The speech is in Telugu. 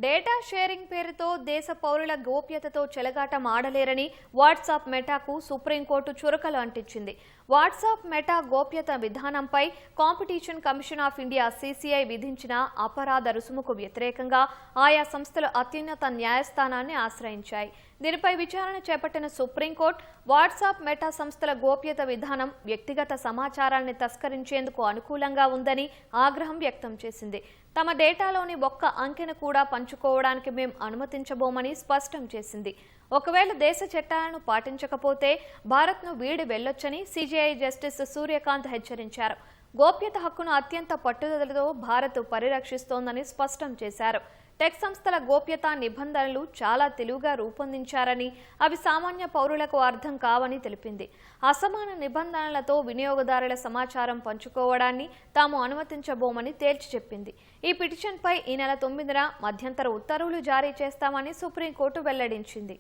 డేటా షేరింగ్ పేరుతో దేశ పౌరుల గోప్యతతో చెలగాటం ఆడలేరని వాట్సాప్ మెటాకు సుప్రీంకోర్టు చురకలు అంటించింది. వాట్సాప్ మెటా గోప్యత విధానంపై competition commission of India (CCI) విధించిన అపరాధ రుసుముకు వ్యతిరేకంగా ఆయా సంస్థలు అత్యున్నత న్యాయస్థానాన్ని ఆశ్రయించాయి. దీనిపై విచారణ చేపట్టిన సుప్రీంకోర్టు వాట్సాప్ మెటా సంస్థల గోప్యత విధానం వ్యక్తిగత సమాచారాన్ని తస్కరించేందుకు అనుకూలంగా ఉందని ఆగ్రహం వ్యక్తం చేసింది. తమ డేటాలోని ఒక్క అంకెను కూడా పంచుకోవడానికి మేం అనుమతించబోమని స్పష్టం చేసింది. ఒకవేళ దేశ చట్టాలను పాటించకపోతే భారత్ను వీడి వెళ్లొచ్చని CJI జస్టిస్ సూర్యకాంత్ హెచ్చరించారు. గోప్యత హక్కును అత్యంత పట్టుదలతో భారత్ పరిరక్షిస్తోందని స్పష్టం చేశారు. టెక్ సంస్థల గోప్యతా నిబంధనలు చాలా తెలివిగా రూపొందించారని, అవి సామాన్య పౌరులకు అర్థం కావని తెలిపింది. అసమాన నిబంధనలతో వినియోగదారుల సమాచారం పంచుకోవడాన్ని తాము అనుమతించబోమని తేల్చి చెప్పింది. ఈ పిటిషన్పై ఈ నెల 9న మధ్యంతర ఉత్తర్వులు జారీ చేస్తామని సుప్రీంకోర్టు వెల్లడించింది.